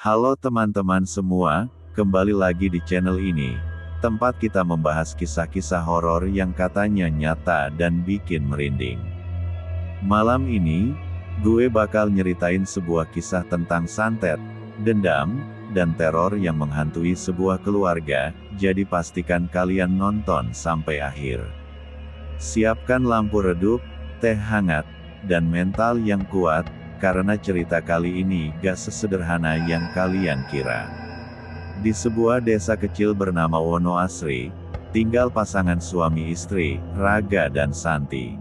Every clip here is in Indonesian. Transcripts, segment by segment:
Halo teman-teman semua, kembali lagi di channel ini, tempat kita membahas kisah-kisah horor yang katanya nyata dan bikin merinding. Malam ini, gue bakal nyeritain sebuah kisah tentang santet, dendam, dan teror yang menghantui sebuah keluarga, jadi pastikan kalian nonton sampai akhir. Siapkan lampu redup, teh hangat, dan mental yang kuat, karena cerita kali ini gak sesederhana yang kalian kira. Di sebuah desa kecil bernama Wonoasri, tinggal pasangan suami istri, Raga dan Santi.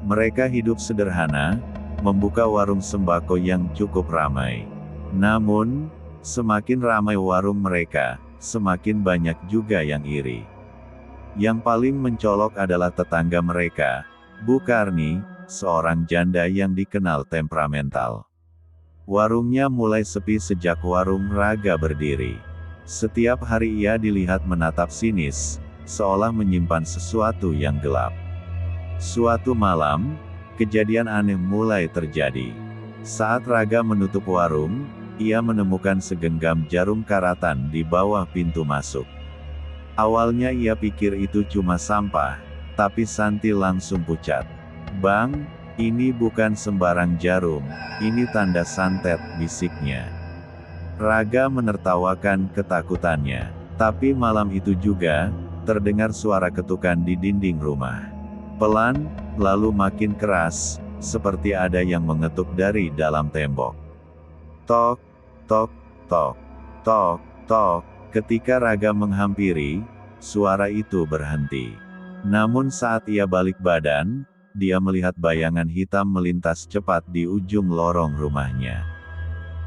Mereka hidup sederhana, membuka warung sembako yang cukup ramai. Namun, semakin ramai warung mereka, semakin banyak juga yang iri. Yang paling mencolok adalah tetangga mereka, Bu Karni, seorang janda yang dikenal temperamental. Warungnya mulai sepi sejak warung Raga berdiri. Setiap hari ia dilihat menatap sinis, seolah menyimpan sesuatu yang gelap. Suatu malam, kejadian aneh mulai terjadi. Saat Raga menutup warung, ia menemukan segenggam jarum karatan di bawah pintu masuk. Awalnya ia pikir itu cuma sampah, tapi Santi langsung pucat. "Bang, ini bukan sembarang jarum, ini tanda santet," bisiknya. Raga menertawakan ketakutannya. Tapi malam itu juga, terdengar suara ketukan di dinding rumah. Pelan, lalu makin keras, seperti ada yang mengetuk dari dalam tembok. Tok, tok, tok, tok, tok. Ketika Raga menghampiri, suara itu berhenti. Namun saat ia balik badan, dia melihat bayangan hitam melintas cepat di ujung lorong rumahnya.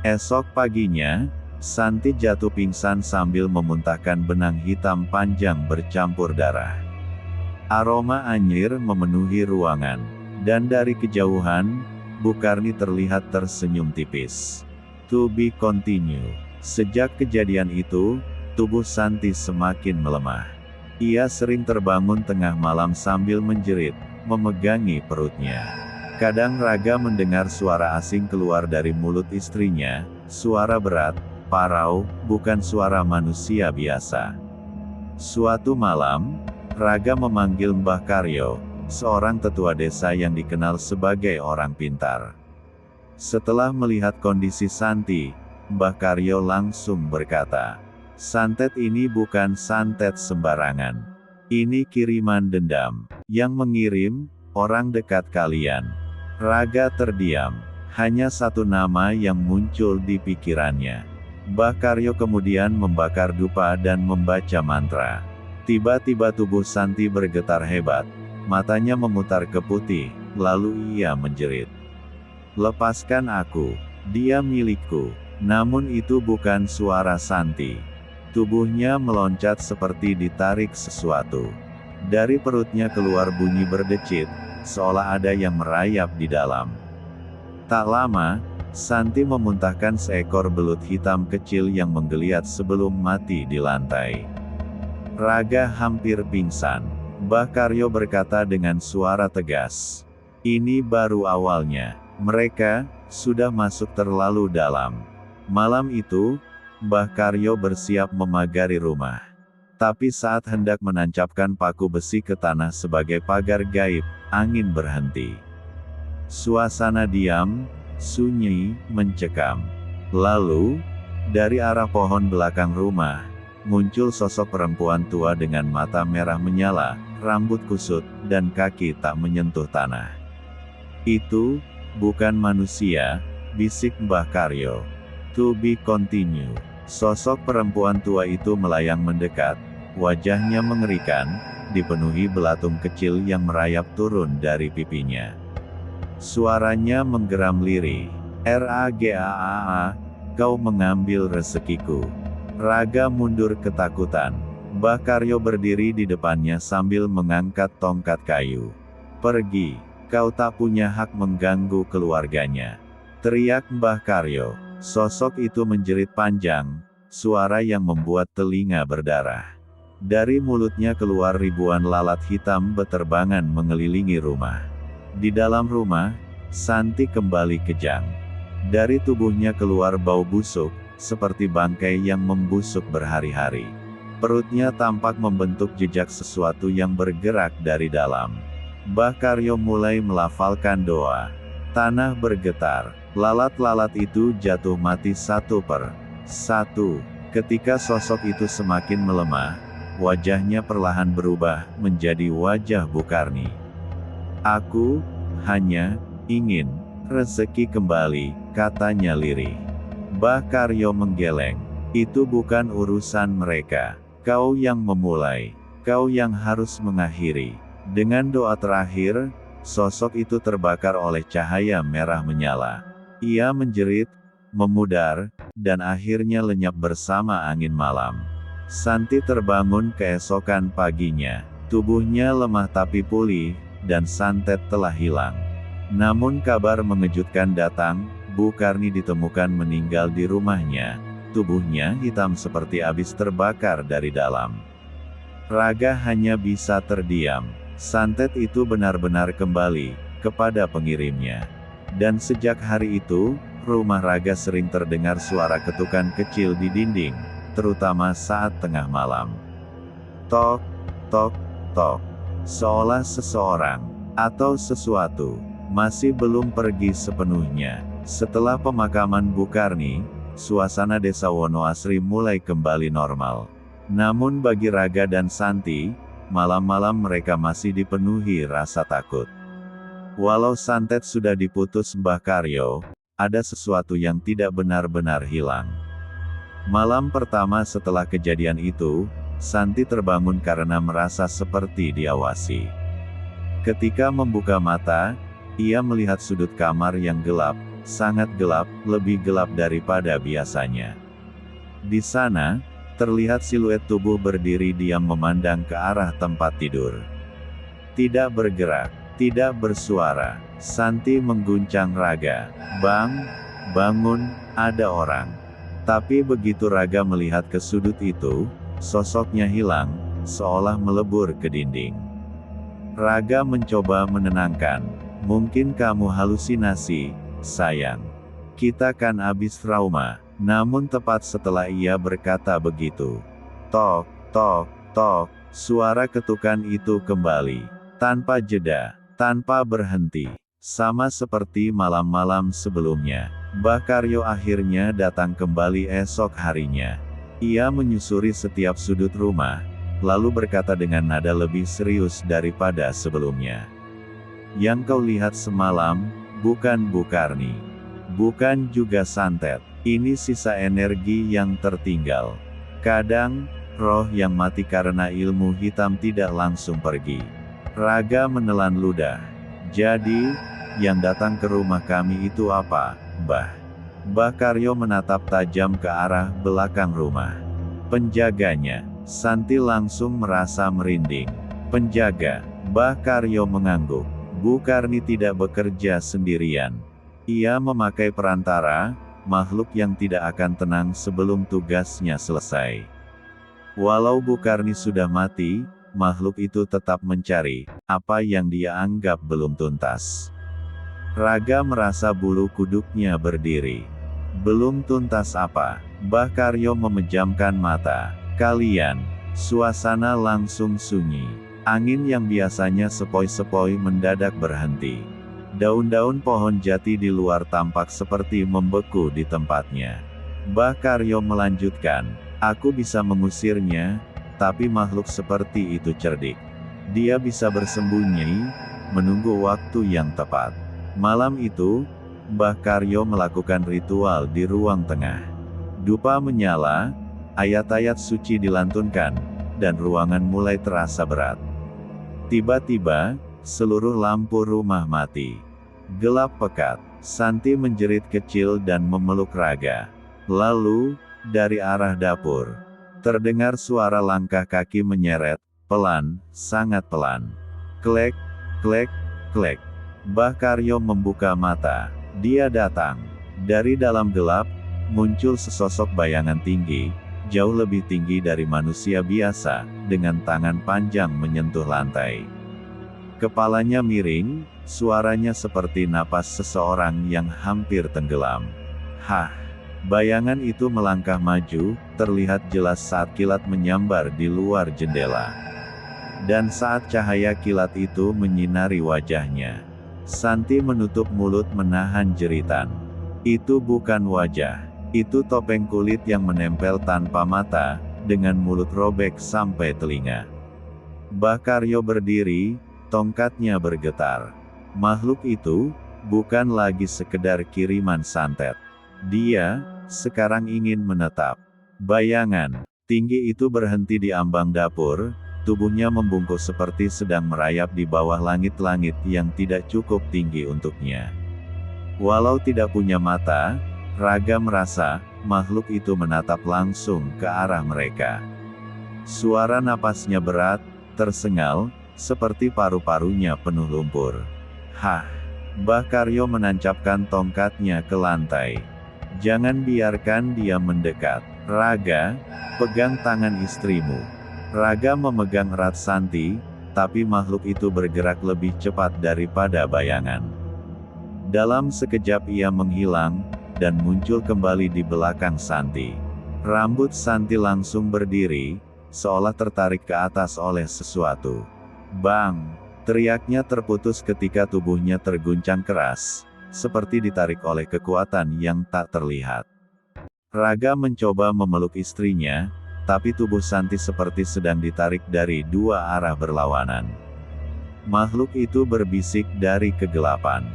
Esok paginya, Santi jatuh pingsan sambil memuntahkan benang hitam panjang bercampur darah. Aroma anyir memenuhi ruangan, dan dari kejauhan, Bu Karni terlihat tersenyum tipis. To be continue. Sejak kejadian itu, tubuh Santi semakin melemah. Ia sering terbangun tengah malam sambil menjerit, memegangi perutnya. Kadang Raga mendengar suara asing keluar dari mulut istrinya, suara berat, parau, bukan suara manusia biasa. Suatu malam, Raga memanggil Mbah Karyo, seorang tetua desa yang dikenal sebagai orang pintar. Setelah melihat kondisi Santi, Mbah Karyo langsung berkata, "Santet ini bukan santet sembarangan. Ini kiriman dendam. Yang mengirim, orang dekat kalian." Raga terdiam. Hanya satu nama yang muncul di pikirannya. Mbah Karyo kemudian membakar dupa dan membaca mantra. Tiba-tiba tubuh Santi bergetar hebat. Matanya memutar ke putih, lalu ia menjerit. "Lepaskan aku. Dia milikku." Namun itu bukan suara Santi. Tubuhnya meloncat seperti ditarik sesuatu. Dari perutnya keluar bunyi berdecit, seolah ada yang merayap di dalam. Tak lama, Santi memuntahkan seekor belut hitam kecil yang menggeliat sebelum mati di lantai. Raga hampir pingsan. Mbah Karyo berkata dengan suara tegas, "Ini baru awalnya. Mereka sudah masuk terlalu dalam." Malam itu, Mbah Karyo bersiap memagari rumah. Tapi saat hendak menancapkan paku besi ke tanah sebagai pagar gaib, angin berhenti. Suasana diam, sunyi, mencekam. Lalu, dari arah pohon belakang rumah, muncul sosok perempuan tua dengan mata merah menyala, rambut kusut, dan kaki tak menyentuh tanah. "Itu bukan manusia," bisik Mbah Karyo. To be continue. Sosok perempuan tua itu melayang mendekat, wajahnya mengerikan, dipenuhi belatung kecil yang merayap turun dari pipinya. Suaranya menggeram lirih. "Ragaa, kau mengambil rezekiku." Raga mundur ketakutan. Mbah Karyo berdiri di depannya sambil mengangkat tongkat kayu. "Pergi, kau tak punya hak mengganggu keluarganya," teriak Mbah Karyo. Sosok itu menjerit panjang, suara yang membuat telinga berdarah. Dari mulutnya keluar ribuan lalat hitam beterbangan mengelilingi rumah. Di dalam rumah, Santi kembali kejang. Dari tubuhnya keluar bau busuk, seperti bangkai yang membusuk berhari-hari. Perutnya tampak membentuk jejak sesuatu yang bergerak dari dalam. Mbah Karyo mulai melafalkan doa. Tanah bergetar, lalat-lalat itu jatuh mati satu per satu. Ketika sosok itu semakin melemah, wajahnya perlahan berubah menjadi wajah Bukarni. "Aku hanya ingin rezeki kembali," katanya lirih. Mbah Karyo menggeleng. "Itu bukan urusan mereka. Kau yang memulai, kau yang harus mengakhiri." Dengan doa terakhir, sosok itu terbakar oleh cahaya merah menyala. Ia menjerit, memudar, dan akhirnya lenyap bersama angin malam. Santi terbangun keesokan paginya. Tubuhnya lemah tapi pulih, dan santet telah hilang. Namun kabar mengejutkan datang, Bukarni ditemukan meninggal di rumahnya. Tubuhnya hitam seperti habis terbakar dari dalam. Raga hanya bisa terdiam. Santet itu benar-benar kembali kepada pengirimnya. Dan sejak hari itu, rumah Raga sering terdengar suara ketukan kecil di dinding, terutama saat tengah malam. Tok, tok, tok. Seolah seseorang, atau sesuatu, masih belum pergi sepenuhnya. Setelah pemakaman Bukarni, suasana desa Wonoasri mulai kembali normal. Namun bagi Raga dan Santi, malam-malam mereka masih dipenuhi rasa takut. Walau santet sudah diputus Mbah Karyo, ada sesuatu yang tidak benar-benar hilang. Malam pertama setelah kejadian itu, Santi terbangun karena merasa seperti diawasi. Ketika membuka mata, ia melihat sudut kamar yang gelap, sangat gelap, lebih gelap daripada biasanya. Di sana, terlihat siluet tubuh berdiri diam memandang ke arah tempat tidur. Tidak bergerak, tidak bersuara. Santi mengguncang Raga. "Bang, bangun, ada orang." Tapi begitu Raga melihat ke sudut itu, sosoknya hilang, seolah melebur ke dinding. Raga mencoba menenangkan. "Mungkin kamu halusinasi, sayang. Kita kan habis trauma." Namun tepat setelah ia berkata begitu, tok, tok, tok, suara ketukan itu kembali. Tanpa jeda, tanpa berhenti. Sama seperti malam-malam sebelumnya, Mbah Karyo akhirnya datang kembali esok harinya. Ia menyusuri setiap sudut rumah, lalu berkata dengan nada lebih serius daripada sebelumnya. "Yang kau lihat semalam, bukan Bukarni. Bukan juga santet. Ini sisa energi yang tertinggal. Kadang, roh yang mati karena ilmu hitam tidak langsung pergi." Raga menelan ludah. "Jadi, yang datang ke rumah kami itu apa, Mbah?" Mbah Karyo menatap tajam ke arah belakang rumah. "Penjaganya." Santi langsung merasa merinding. "Penjaga?" Mbah Karyo mengangguk. "Bukarni tidak bekerja sendirian. Ia memakai perantara, makhluk yang tidak akan tenang sebelum tugasnya selesai. Walau Bukarni sudah mati, makhluk itu tetap mencari apa yang dia anggap belum tuntas." Raga merasa bulu kuduknya berdiri. "Belum tuntas apa?" Mbah Karyo memejamkan mata. "Kalian." Suasana langsung sunyi. Angin yang biasanya sepoi-sepoi mendadak berhenti. Daun-daun pohon jati di luar tampak seperti membeku di tempatnya. Mbah Karyo melanjutkan, "Aku bisa mengusirnya, tapi makhluk seperti itu cerdik. Dia bisa bersembunyi, menunggu waktu yang tepat." Malam itu, Mbah Karyo melakukan ritual di ruang tengah. Dupa menyala, ayat-ayat suci dilantunkan, dan ruangan mulai terasa berat. Tiba-tiba, seluruh lampu rumah mati. Gelap pekat. Santi menjerit kecil dan memeluk Raga. Lalu, dari arah dapur, terdengar suara langkah kaki menyeret, pelan, sangat pelan. Klek, klek, klek. Mbah Karyo membuka mata. Dia datang. Dari dalam gelap, muncul sesosok bayangan tinggi, jauh lebih tinggi dari manusia biasa, dengan tangan panjang menyentuh lantai. Kepalanya miring, suaranya seperti napas seseorang yang hampir tenggelam. "Hah!" Bayangan itu melangkah maju, terlihat jelas saat kilat menyambar di luar jendela. Dan saat cahaya kilat itu menyinari wajahnya, Santi menutup mulut menahan jeritan. Itu bukan wajah. Itu topeng kulit yang menempel tanpa mata, dengan mulut robek sampai telinga. Bakario berdiri, tongkatnya bergetar. Makhluk itu, bukan lagi sekedar kiriman santet. Dia, sekarang ingin menetap. Bayangan tinggi itu berhenti di ambang dapur, tubuhnya membungkuk seperti sedang merayap di bawah langit-langit yang tidak cukup tinggi untuknya. Walau tidak punya mata, Raga merasa, makhluk itu menatap langsung ke arah mereka. Suara napasnya berat, tersengal, seperti paru-parunya penuh lumpur. Hah! Bakario menancapkan tongkatnya ke lantai. Jangan biarkan dia mendekat. Raga, pegang tangan istrimu. Raga memegang erat Santi, tapi makhluk itu bergerak lebih cepat daripada bayangan. Dalam sekejap ia menghilang, dan muncul kembali di belakang Santi. Rambut Santi langsung berdiri, seolah tertarik ke atas oleh sesuatu. Bang! Teriaknya terputus ketika tubuhnya terguncang keras, seperti ditarik oleh kekuatan yang tak terlihat. Raga mencoba memeluk istrinya, tapi tubuh Santi seperti sedang ditarik dari dua arah berlawanan. Makhluk itu berbisik dari kegelapan.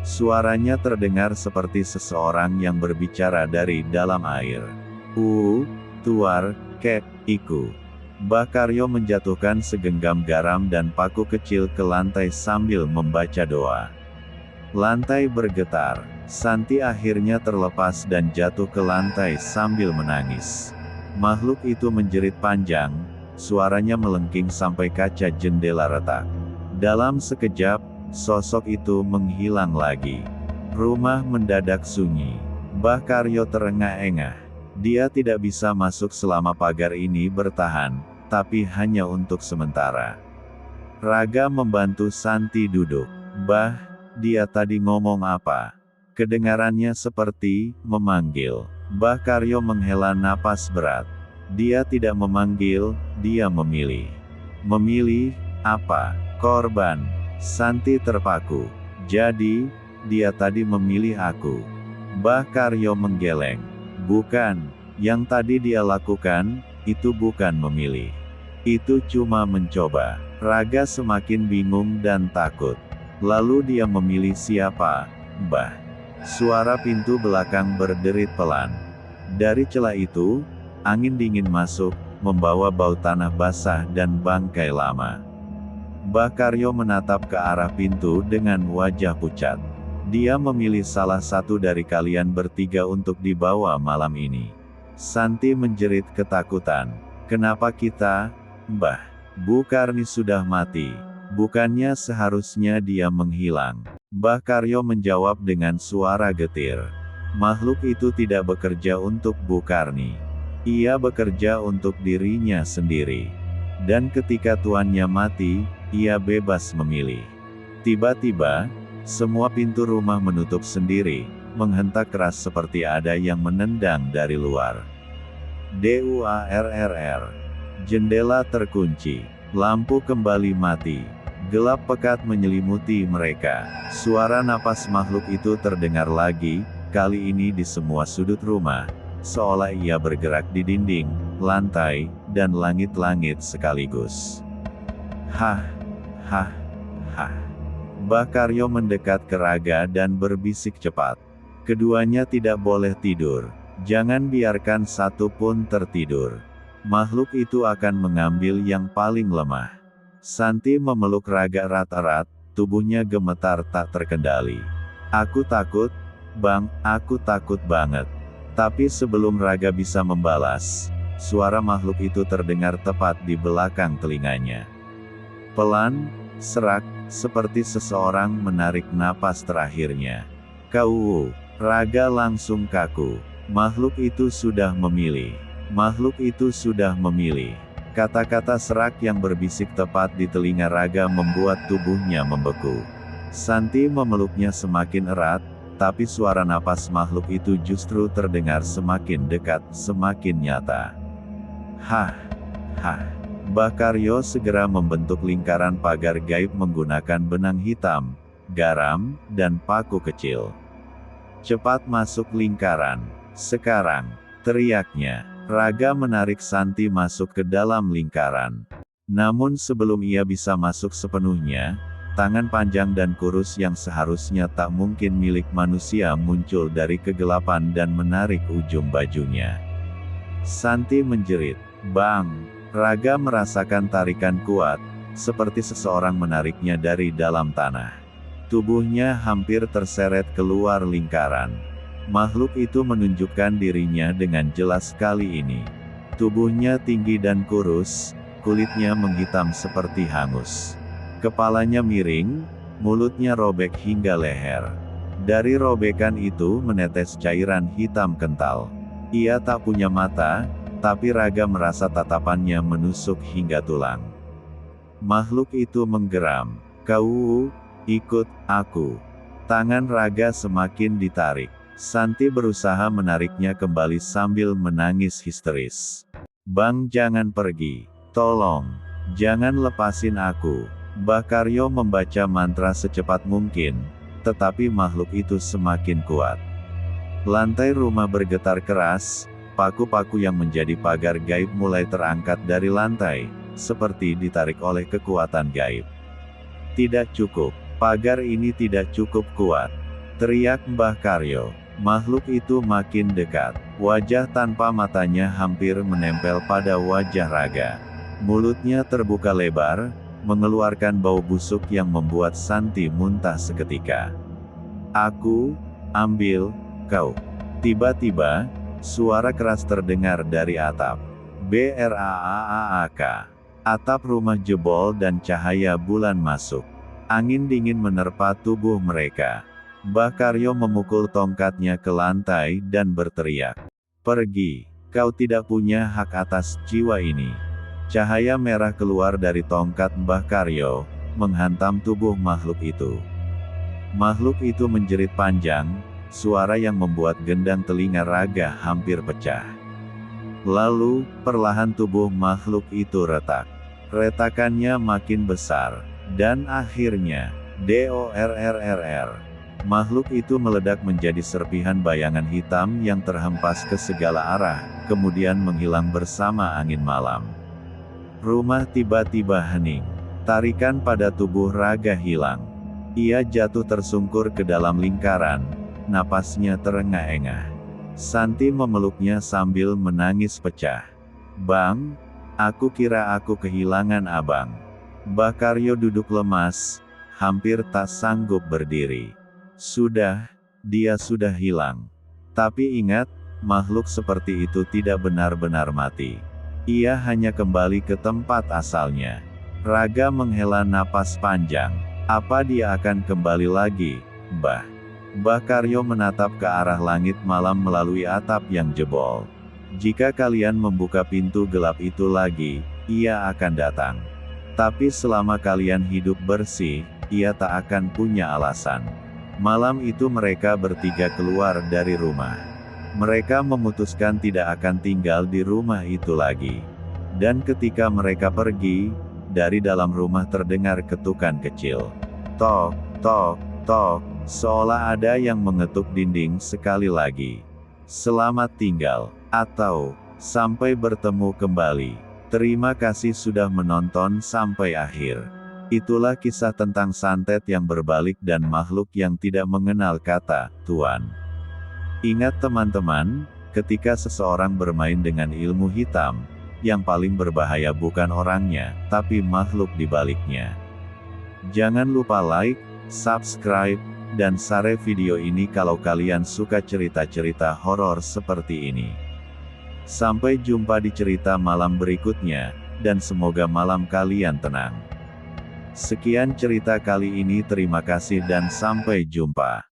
Suaranya terdengar seperti seseorang yang berbicara dari dalam air. Tuar, kek, iku. Bakario menjatuhkan segenggam garam dan paku kecil ke lantai sambil membaca doa. Lantai bergetar. Santi akhirnya terlepas dan jatuh ke lantai sambil menangis. Makhluk itu menjerit panjang, suaranya melengking sampai kaca jendela retak. Dalam sekejap, sosok itu menghilang lagi. Rumah mendadak sunyi. Bakario terengah-engah. Dia tidak bisa masuk selama pagar ini bertahan, tapi hanya untuk sementara. Raga membantu Santi duduk. Bah, dia tadi ngomong apa? Kedengarannya seperti memanggil. Bakario menghela napas berat. Dia tidak memanggil, dia memilih. Memilih apa? Korban. Santi terpaku. Jadi, dia tadi memilih aku. Bakario menggeleng. Bukan, yang tadi dia lakukan, itu bukan memilih. Itu cuma mencoba. Raga semakin bingung dan takut. Lalu dia memilih siapa? Bah. Suara pintu belakang berderit pelan. Dari celah itu, angin dingin masuk, membawa bau tanah basah dan bangkai lama. Bakario menatap ke arah pintu dengan wajah pucat. Dia memilih salah satu dari kalian bertiga untuk dibawa malam ini. Santi menjerit ketakutan. Kenapa kita? Mbah, Bukarni sudah mati. Bukannya seharusnya dia menghilang? Bakario menjawab dengan suara getir. Makhluk itu tidak bekerja untuk Bukarni. Ia bekerja untuk dirinya sendiri. Dan ketika tuannya mati, ia bebas memilih. Tiba-tiba, semua pintu rumah menutup sendiri, menghentak keras seperti ada yang menendang dari luar. DUARRR. Jendela terkunci. Lampu kembali mati. Gelap pekat menyelimuti mereka. Suara napas makhluk itu terdengar lagi, kali ini di semua sudut rumah, seolah ia bergerak di dinding, lantai, dan langit-langit sekaligus. Hah, hah, hah. Bakario mendekat ke Raga dan berbisik cepat. Keduanya tidak boleh tidur. Jangan biarkan satu pun tertidur. Makhluk itu akan mengambil yang paling lemah. Santi memeluk Raga erat-erat, tubuhnya gemetar tak terkendali. Aku takut, Bang, aku takut banget. Tapi sebelum Raga bisa membalas, suara makhluk itu terdengar tepat di belakang telinganya. Pelan, serak, seperti seseorang menarik napas terakhirnya. Raga langsung kaku. Makhluk itu sudah memilih. Makhluk itu sudah memilih. Kata-kata serak yang berbisik tepat di telinga Raga membuat tubuhnya membeku. Santi memeluknya semakin erat, tapi suara napas makhluk itu justru terdengar semakin dekat, semakin nyata. Hah, hah. Bakario segera membentuk lingkaran pagar gaib menggunakan benang hitam, garam, dan paku kecil. Cepat masuk lingkaran. Sekarang, teriaknya. Raga menarik Santi masuk ke dalam lingkaran. Namun sebelum ia bisa masuk sepenuhnya, tangan panjang dan kurus yang seharusnya tak mungkin milik manusia muncul dari kegelapan dan menarik ujung bajunya. Santi menjerit, "Bang!" Raga merasakan tarikan kuat, seperti seseorang menariknya dari dalam tanah. Tubuhnya hampir terseret keluar lingkaran. Makhluk itu menunjukkan dirinya dengan jelas kali ini. Tubuhnya tinggi dan kurus, kulitnya menghitam seperti hangus. Kepalanya miring, mulutnya robek hingga leher. Dari robekan itu menetes cairan hitam kental. Ia tak punya mata, tapi Raga merasa tatapannya menusuk hingga tulang. Makhluk itu menggeram, "Kau, ikut aku." Tangan Raga semakin ditarik. Santi berusaha menariknya kembali sambil menangis histeris. "Bang, jangan pergi. Tolong. Jangan lepasin aku." Bakario membaca mantra secepat mungkin, tetapi makhluk itu semakin kuat. Lantai rumah bergetar keras, paku-paku yang menjadi pagar gaib mulai terangkat dari lantai, seperti ditarik oleh kekuatan gaib. "Tidak cukup. Pagar ini tidak cukup kuat," teriak Mbah Karyo. Makhluk itu makin dekat. Wajah tanpa matanya hampir menempel pada wajah Raga. Mulutnya terbuka lebar, mengeluarkan bau busuk yang membuat Santi muntah seketika. "Aku ambil kau." Tiba-tiba, suara keras terdengar dari atap. Braak. Atap rumah jebol dan cahaya bulan masuk. Angin dingin menerpa tubuh mereka. Bakario memukul tongkatnya ke lantai dan berteriak, "Pergi, kau tidak punya hak atas jiwa ini." Cahaya merah keluar dari tongkat Mbah Karyo, menghantam tubuh makhluk itu. Makhluk itu menjerit panjang, suara yang membuat gendang telinga Raga hampir pecah. Lalu, perlahan tubuh makhluk itu retak. Retakannya makin besar, dan akhirnya, dorrrr. Makhluk itu meledak menjadi serpihan bayangan hitam yang terhempas ke segala arah, kemudian menghilang bersama angin malam. Rumah tiba-tiba hening. Tarikan pada tubuh Raga hilang. Ia jatuh tersungkur ke dalam lingkaran, napasnya terengah-engah. Santi memeluknya sambil menangis pecah. "Bang, aku kira aku kehilangan abang." Bakario duduk lemas, hampir tak sanggup berdiri. Dia sudah hilang. Tapi ingat, makhluk seperti itu tidak benar-benar mati. Ia hanya kembali ke tempat asalnya. Raga menghela napas panjang. "Apa dia akan kembali lagi, Mbah?" Bakario menatap ke arah langit malam melalui atap yang jebol. "Jika kalian membuka pintu gelap itu lagi, ia akan datang. Tapi selama kalian hidup bersih, ia tak akan punya alasan." Malam itu mereka bertiga keluar dari rumah. Mereka memutuskan tidak akan tinggal di rumah itu lagi. Dan ketika mereka pergi, dari dalam rumah terdengar ketukan kecil. Tok, tok, tok, seolah ada yang mengetuk dinding sekali lagi. "Selamat tinggal," atau "Sampai bertemu kembali." Terima kasih sudah menonton sampai akhir. Itulah kisah tentang santet yang berbalik dan makhluk yang tidak mengenal kata Tuhan. Ingat teman-teman, ketika seseorang bermain dengan ilmu hitam, yang paling berbahaya bukan orangnya, tapi makhluk di baliknya. Jangan lupa like, subscribe, dan share video ini kalau kalian suka cerita-cerita horor seperti ini. Sampai jumpa di cerita malam berikutnya, dan semoga malam kalian tenang. Sekian cerita kali ini, terima kasih dan sampai jumpa.